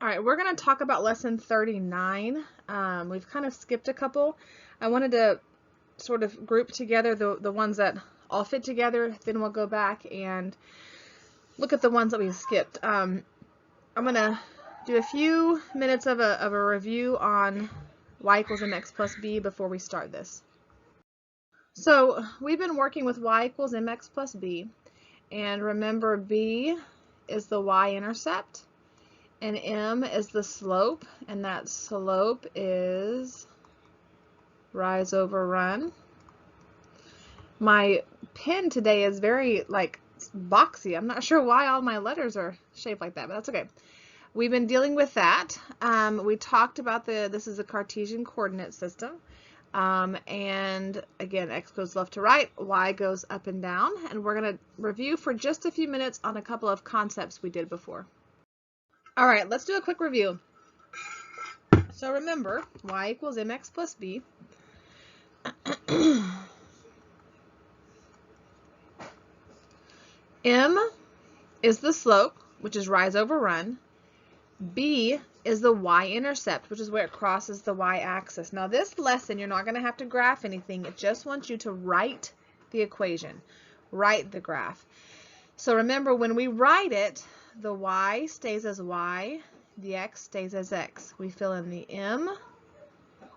All right, we're going to talk about lesson 39. We've kind of skipped a couple. I wanted to sort of group together the ones that all fit together, then we'll go back and look at the ones that we skipped. I'm going to do a few minutes of a review on y equals mx plus b before we start this. So we've been working with y equals mx plus b, and remember b is the y-intercept, and m is the slope, and that slope is rise over run. My pen today is very boxy. I'm not sure why all my letters are shaped like that, but that's okay. We've been dealing with that. We talked about this is a Cartesian coordinate system. And again, x goes left to right, y goes up and down, and we're going to review for just a few minutes on a couple of concepts we did before. All right, let's do a quick review. So remember, y equals mx plus b. M is the slope, which is rise over run. B is the y-intercept, which is where it crosses the y-axis. Now this lesson, you're not going to have to graph anything. It just wants you to write the equation, write the graph. So remember, when we write it, the y stays as y, the x stays as x. We fill in the m,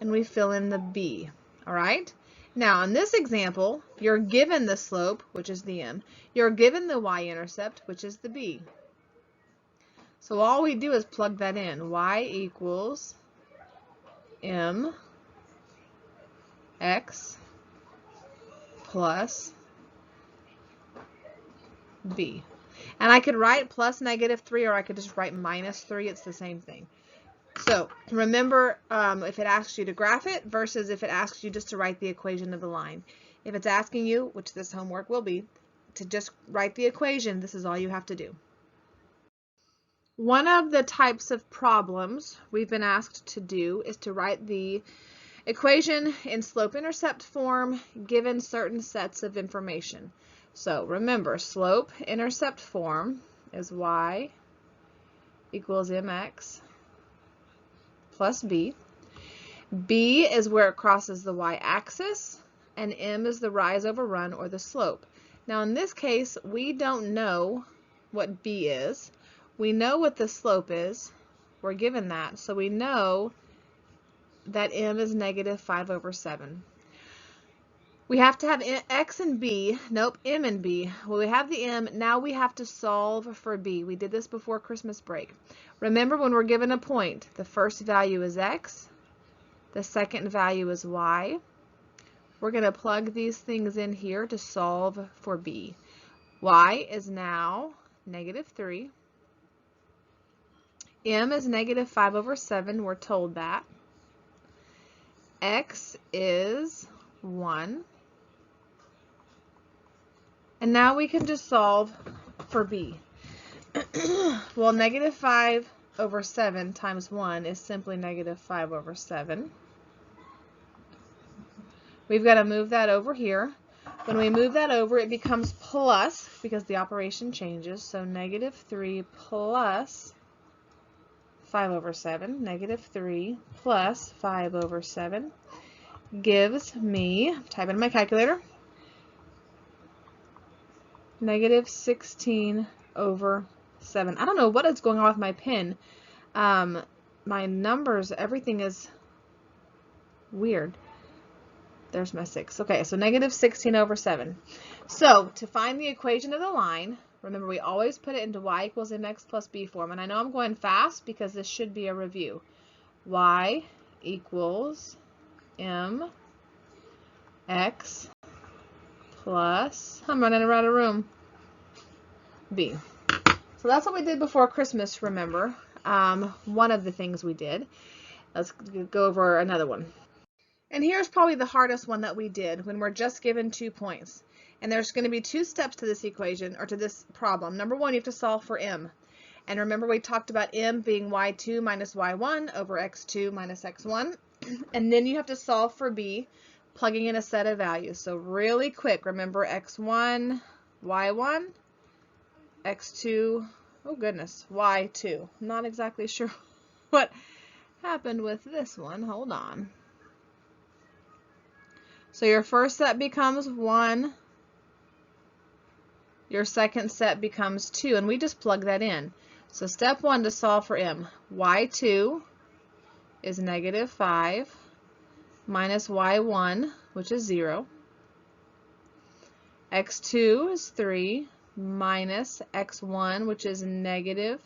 and we fill in the b. All right? Now, in this example, you're given the slope, which is the m. You're given the y-intercept, which is the b. So all we do is plug that in. Y equals m x plus b. And I could write plus -3, or I could just write -3. It's the same thing. So remember, if it asks you to graph it versus if it asks you just to write the equation of the line. If it's asking you, which this homework will be, to just write the equation, this is all you have to do. One of the types of problems we've been asked to do is to write the equation in slope-intercept form given certain sets of information. So remember, slope-intercept form is y equals mx plus b. B is where it crosses the y-axis, and m is the rise over run, or the slope. Now in this case, we don't know what b is. We know what the slope is. We're given that, so we know that m is -5/7. We have to have x and b, nope, m and b. Well, we have the m, now we have to solve for b. We did this before Christmas break. Remember, when we're given a point, the first value is x, the second value is y. We're going to plug these things in here to solve for b. Y is now -3. M is -5/7, we're told that. X is 1. And now we can just solve for b. Well, -5/7 times 1 is simply -5/7. We've got to move that over here. When we move that over, it becomes plus, because the operation changes. So -3 plus 5/7, -3 plus 5/7 gives me, type in my calculator, -16/7. I don't know what is going on with my pen. My numbers, everything is weird. There's my 6. Okay, so -16/7. So to find the equation of the line, remember, we always put it into y equals mx plus b form. And I know I'm going fast because this should be a review. Y equals mx plus, I'm running around a room, b. So that's what we did before Christmas, remember. One of the things we did. Let's go over another one. And here's probably the hardest one that we did when we're just given 2 points. And there's going to be 2 steps to this equation, or to this problem. Number 1, you have to solve for m. And remember, we talked about m being y2 minus y1 over x2 minus x1. And then you have to solve for b, plugging in a set of values. So really quick, remember x1, y1, x2, Oh goodness, y2. Not exactly sure what happened with this one. Hold on. So your first set becomes 1. Your second set becomes 2, and we just plug that in. So step 1 to solve for m. y2 is negative 5 minus y1, which is 0. x2 is 3 minus x1, which is negative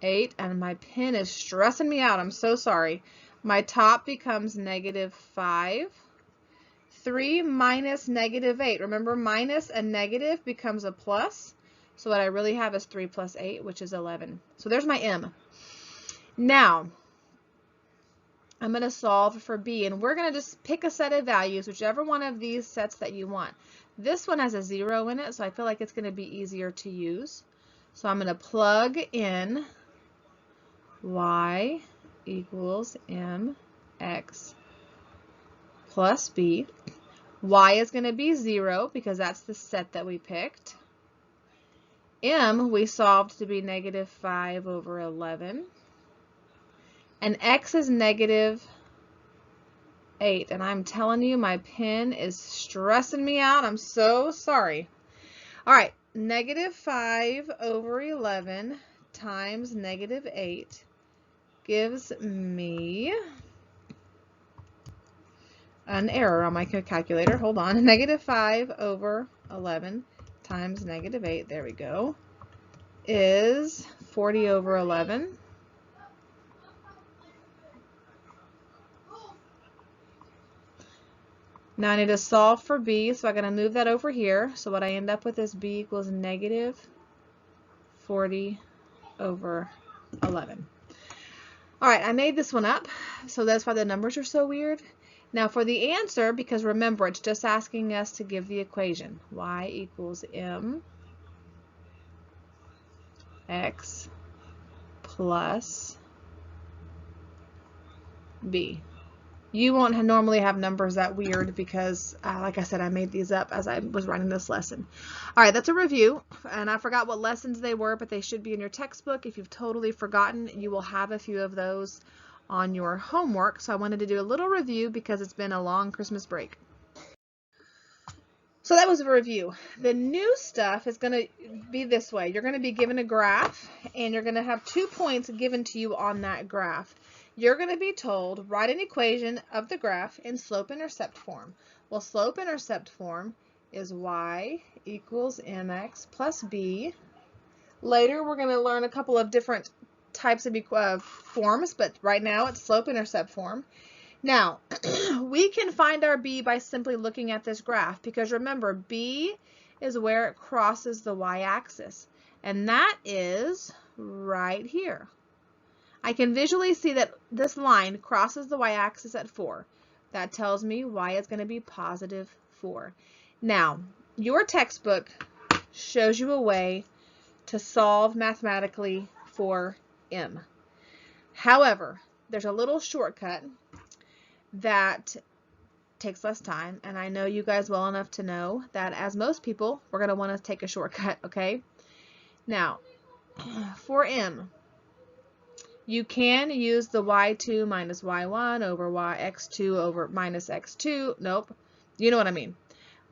8. And my pen is stressing me out. I'm so sorry. My top becomes negative 5. 3 minus negative 8. Remember, minus and negative becomes a plus. So what I really have is 3 plus 8, which is 11. So there's my m. Now, I'm going to solve for b, and we're going to just pick a set of values, whichever one of these sets that you want. This one has a 0 in it, so I feel like it's going to be easier to use. So I'm going to plug in y equals mx plus b. Y is going to be 0 because that's the set that we picked. M we solved to be negative 5 over 11. And x is negative 8. And I'm telling you, my pen is stressing me out. I'm so sorry. All right, negative 5 over 11 times negative 8 gives me an error on my calculator. Hold on. Negative 5 over 11 times negative 8, there we go, is 40 over 11. Now I need to solve for b, so I'm going to move that over here. So what I end up with is b equals negative 40 over 11. All right, I made this one up, so that's why the numbers are so weird. Now for the answer, because remember, it's just asking us to give the equation. Y equals mx plus b. You won't normally have numbers that weird because, like I said, I made these up as I was writing this lesson. All right, that's a review, and I forgot what lessons they were, but they should be in your textbook. If you've totally forgotten, you will have a few of those on your homework. So I wanted to do a little review because it's been a long Christmas break. So that was a review. The new stuff is going to be this way. You're going to be given a graph, and you're going to have 2 points given to you on that graph. You're going to be told, write an equation of the graph in slope-intercept form. Well, slope-intercept form is y equals mx plus b. Later, we're going to learn a couple of different types of forms, but right now it's slope-intercept form. Now, we can find our b by simply looking at this graph, because remember, b is where it crosses the y-axis, and that is right here. I can visually see that this line crosses the y-axis at 4. That tells me y is going to be positive 4. Now, your textbook shows you a way to solve mathematically for m. However, there's a little shortcut that takes less time, and I know you guys well enough to know that, as most people, we're going to want to take a shortcut, okay? Now, for m, you can use the y2 minus y1 over x2 over minus x2. Nope. You know what I mean.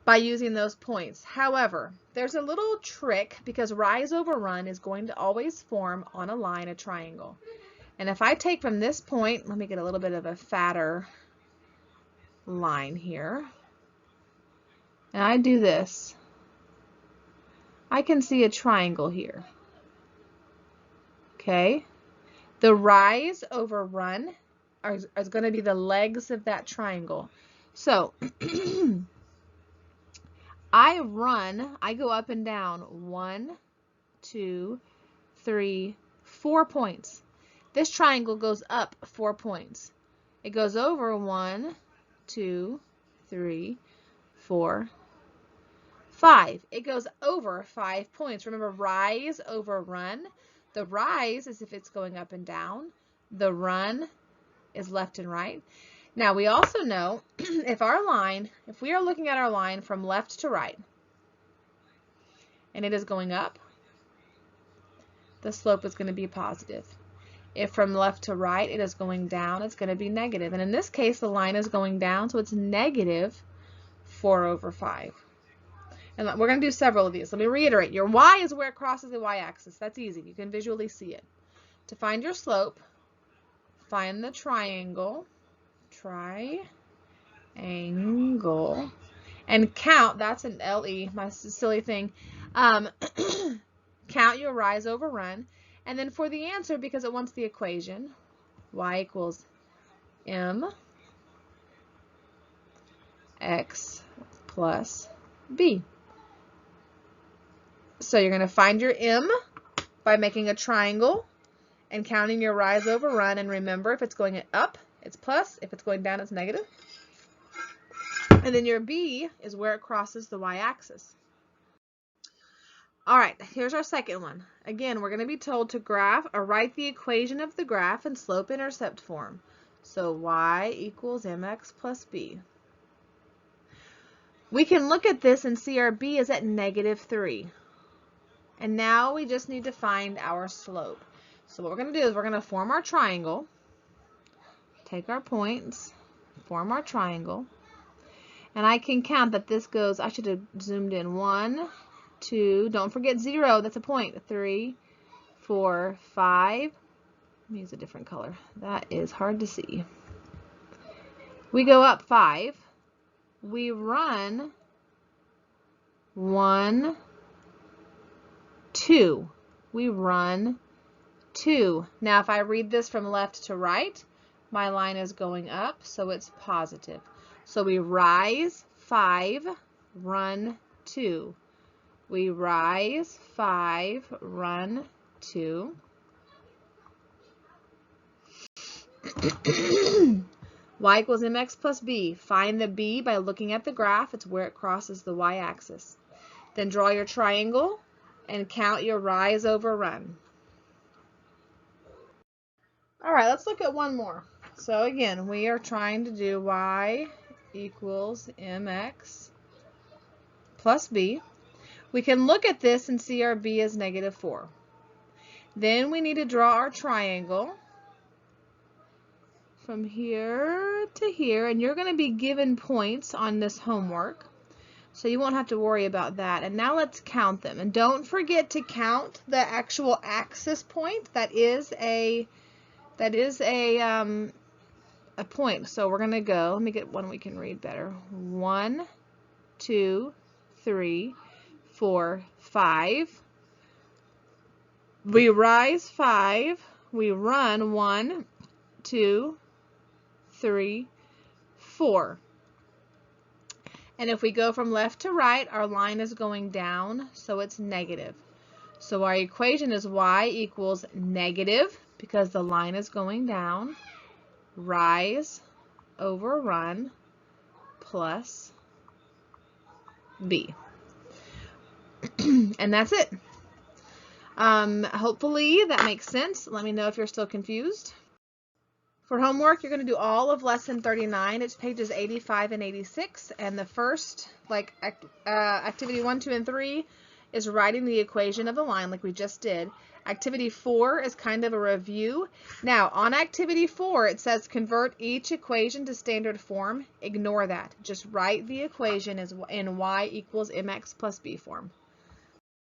By using those points. However, there's a little trick, because rise over run is going to always form on a line a triangle. And if I take from this point, let me get a little bit of a fatter line here, and I do this, I can see a triangle here. Okay? The rise over run is going to be the legs of that triangle. So I go up and down 1, 2, 3, 4 points. This triangle goes up 4 points. It goes over 1, 2, 3, 4, 5. It goes over 5 points. Remember, rise over run. The rise is if it's going up and down. The run is left and right. Now, we also know if we are looking at our line from left to right, and it is going up, the slope is going to be positive. If from left to right it is going down, it's going to be negative. And in this case, the line is going down, so it's negative 4/5. And we're going to do several of these. Let me reiterate. Your y is where it crosses the y-axis. That's easy. You can visually see it. To find your slope, find the triangle, and count. That's an LE, my silly thing. Count your rise over run. And then for the answer, because it wants the equation, y equals mx plus b. So you're going to find your m by making a triangle and counting your rise over run. And remember, if it's going up, it's plus. If it's going down, it's negative. And then your b is where it crosses the y-axis. All right, here's our second one. Again, we're going to be told to graph or write the equation of the graph in slope-intercept form. So y equals mx plus b. We can look at this and see our b is at -3. And now we just need to find our slope. So what we're going to do is we're going to form our triangle, take our points, form our triangle, and I can count that this goes, I should have zoomed in, 1, 2, don't forget 0, that's a point, 3, 4, 5, let me use a different color, that is hard to see. We go up 5, we run 1, 2, we run 2. Now if I read this from left to right, my line is going up, so it's positive. So we rise 5, run 2. We rise 5, run 2. Y equals mx plus b. Find the b by looking at the graph. It's where it crosses the y-axis. Then draw your triangle and count your rise over run. All right, let's look at one more. So again, we are trying to do y equals mx plus b. We can look at this and see our b is -4. Then we need to draw our triangle from here to here, and you're going to be given points on this homework, so you won't have to worry about that. And now let's count them. And don't forget to count the actual axis point. That is a point. So we're going to go, let me get one we can read better. 1, 2, 3, 4, 5. We rise 5. We run 1, 2, 3, 4. And if we go from left to right, our line is going down, so it's negative. So our equation is y equals negative, because the line is going down, rise over run plus b. And that's it. Hopefully that makes sense. Let me know if you're still confused. For homework, you're going to do all of lesson 39. It's pages 85 and 86. And the first, activity 1, 2, and 3 is writing the equation of the line like we just did. Activity 4 is kind of a review. Now, on activity 4, it says convert each equation to standard form. Ignore that. Just write the equation in y equals mx plus b form.